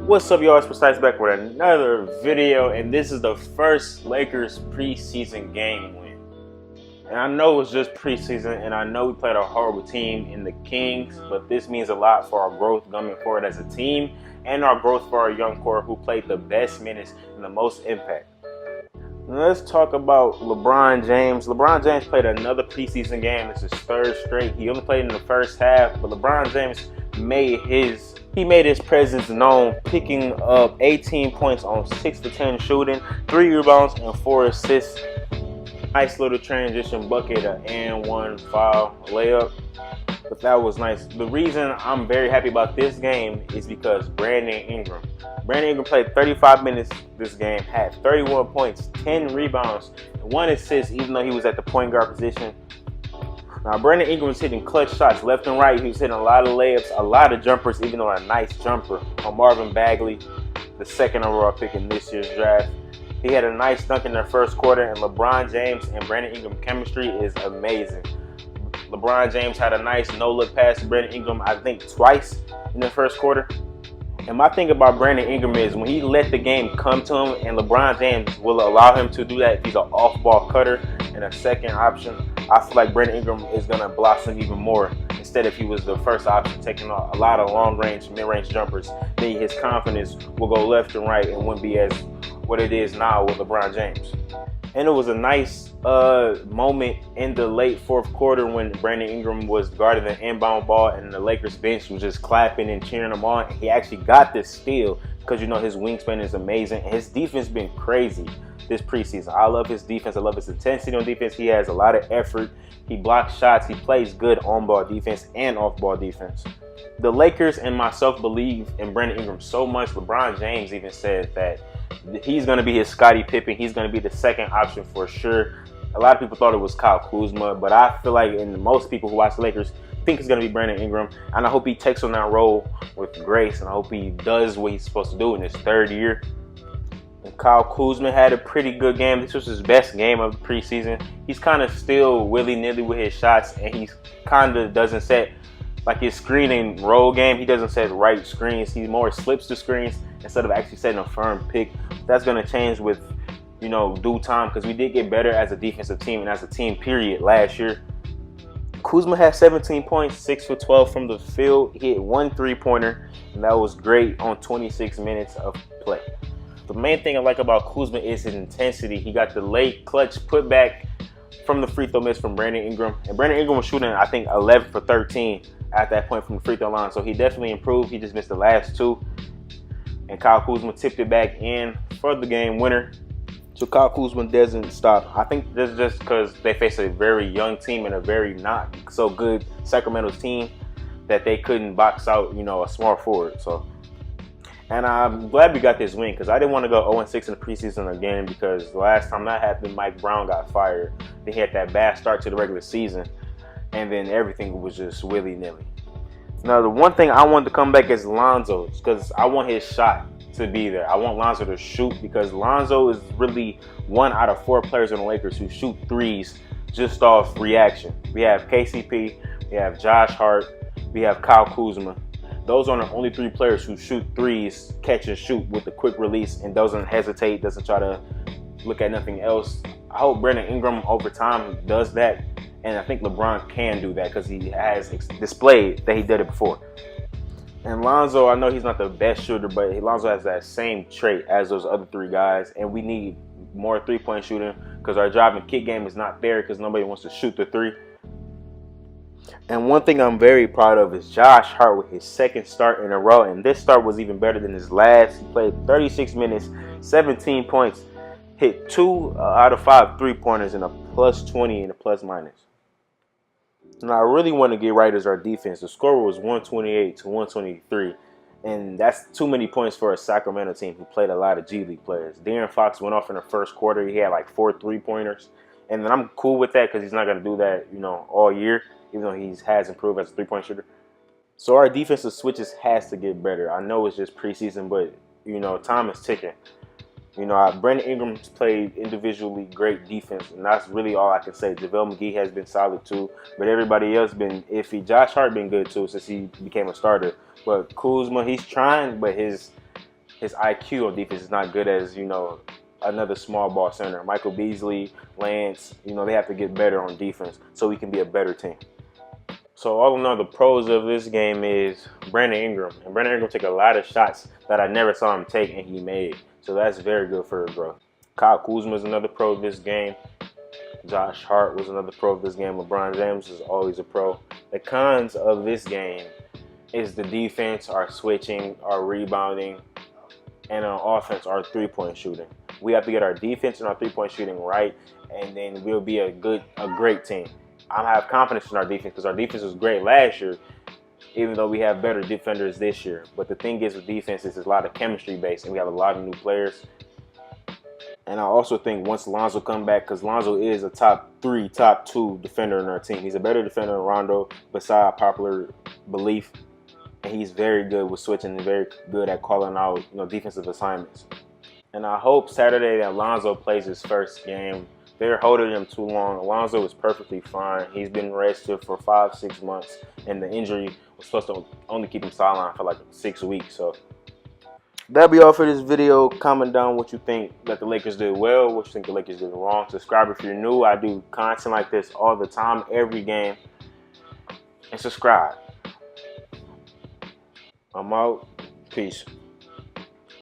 What's up, y'all? It's Precise back with another video, and this is the first Lakers preseason game win. And I know it's just preseason, and I know we played a horrible team in the Kings, but this means a lot for our growth going forward as a team, and our growth for our young core who played the best minutes and the most impact. Let's talk about LeBron James. LeBron James played another preseason game. It's his third straight. He only played in the first half, but LeBron James made his presence known, picking up 18 points on 6 to 10 shooting, 3 rebounds, and 4 assists. Nice little transition bucket, an and one foul layup. But that was nice. The reason I'm very happy about this game is because Brandon Ingram played 35 minutes this game, had 31 points, 10 rebounds, and 1 assist, even though he was at the point guard position. Now, Brandon Ingram was hitting clutch shots left and right. He was hitting a lot of layups, a lot of jumpers, even though a nice jumper on Marvin Bagley, the second overall pick in this year's draft. He had a nice dunk in the first quarter, and LeBron James and Brandon Ingram chemistry is amazing. LeBron James had a nice no-look pass to Brandon Ingram, I think twice in the first quarter. And my thing about Brandon Ingram is when he let the game come to him, and LeBron James will allow him to do that if he's an off-ball cutter and a second option, I feel like Brandon Ingram is going to blossom even more. Instead, if he was the first option, taking a lot of long-range, mid-range jumpers, then his confidence will go left and right and wouldn't be as what it is now with LeBron James. And it was a nice moment in the late fourth quarter when Brandon Ingram was guarding the inbound ball and the Lakers bench was just clapping and cheering him on. He actually got this steal because, you know, his wingspan is amazing. And his defense has been crazy this preseason. I love his defense. I love his intensity on defense. He has a lot of effort. He blocks shots. He plays good on-ball defense and off-ball defense. The Lakers and myself believe in Brandon Ingram so much. LeBron James even said that he's going to be his Scottie Pippen. He's going to be the second option for sure. A lot of people thought it was Kyle Kuzma, but I feel like most people who watch the Lakers think it's going to be Brandon Ingram. And I hope he takes on that role with grace, and I hope he does what he's supposed to do in his third year. And Kyle Kuzma had a pretty good game. This was his best game of the preseason. He's kind of still willy-nilly with his shots, and he kind of doesn't set, like his screen and roll game, he doesn't set right screens. He more slips the screens instead of actually setting a firm pick. That's going to change with, you know, due time, because we did get better as a defensive team and as a team period last year. Kuzma had 17 points, 6 for 12 from the field. He hit 1 3-pointer, and that was great on 26 minutes of play. The main thing I like about Kuzma is his intensity. He got the late clutch putback from the free throw miss from Brandon Ingram. And Brandon Ingram was shooting, I think, 11 for 13 at that point from the free throw line. So he definitely improved. He just missed the last 2. And Kyle Kuzma tipped it back in for the game winner. So Kyle Kuzma doesn't stop. I think that's just because they face a very young team and a very not so good Sacramento team that they couldn't box out, you know, a small forward. And I'm glad we got this win, because I didn't want to go 0-6 in the preseason again, because the last time that happened, Mike Brown got fired. Then he had that bad start to the regular season, and then everything was just willy-nilly. Now, the one thing I wanted to come back is Lonzo, because I want his shot to be there. I want Lonzo to shoot, because Lonzo is really 1 out of 4 players in the Lakers who shoot threes just off reaction. We have KCP, we have Josh Hart, we have Kyle Kuzma. Those are the only 3 players who shoot threes, catch and shoot with a quick release, and doesn't hesitate, doesn't try to look at nothing else. I hope Brandon Ingram over time does that, and I think LeBron can do that because he has displayed that he did it before. And Lonzo, I know he's not the best shooter, but Lonzo has that same trait as those other 3 guys, and we need more 3-point shooting because our driving kick game is not there because nobody wants to shoot the 3. And one thing I'm very proud of is Josh Hart with his second start in a row. And this start was even better than his last. He played 36 minutes, 17 points, hit 2 out of 5 3-pointers, and a plus 20 and a plus minus. Now, I really want to get right as our defense. The score was 128 to 123. And that's too many points for a Sacramento team who played a lot of G League players. De'Aaron Fox went off in the first quarter. He had like 4 3-pointers. And then I'm cool with that because he's not going to do that, you know, all year, even though he has improved as a 3-point shooter. So our defensive switches has to get better. I know it's just preseason, but, you know, time is ticking. You know, Brandon Ingram's played individually great defense, and that's really all I can say. JaVale McGee has been solid too, but everybody else been iffy. Josh Hart been good too since he became a starter. But Kuzma, he's trying, but his his IQ on defense is not good as, you know, another small ball center. Michael Beasley, Lance, you know, they have to get better on defense so we can be a better team. So all in all, the pros of this game is Brandon Ingram. And Brandon Ingram took a lot of shots that I never saw him take, and he made. So that's very good for his growth. Kyle Kuzma is another pro of this game. Josh Hart was another pro of this game. LeBron James is always a pro. The cons of this game is the defense, our switching, our rebounding, and on offense, our three-point shooting. We have to get our defense and our three-point shooting right, and then we'll be a great team. I have confidence in our defense because our defense was great last year, even though we have better defenders this year. But the thing is with defense is it's a lot of chemistry based, and we have a lot of new players. And I also think once Lonzo come back, because Lonzo is a top 3, top 2 defender in our team. He's a better defender than Rondo, beside popular belief. And he's very good with switching and very good at calling out, you know, defensive assignments. And I hope Saturday that Lonzo plays his first game. They're holding him too long. Lonzo is perfectly fine. He's been rested for 5-6 months, and the injury was supposed to only keep him sidelined for like 6 weeks. So that'll be all for this video. Comment down what you think that the Lakers did well, what you think the Lakers did wrong. Subscribe if you're new. I do content like this all the time, every game. And subscribe. I'm out. Peace.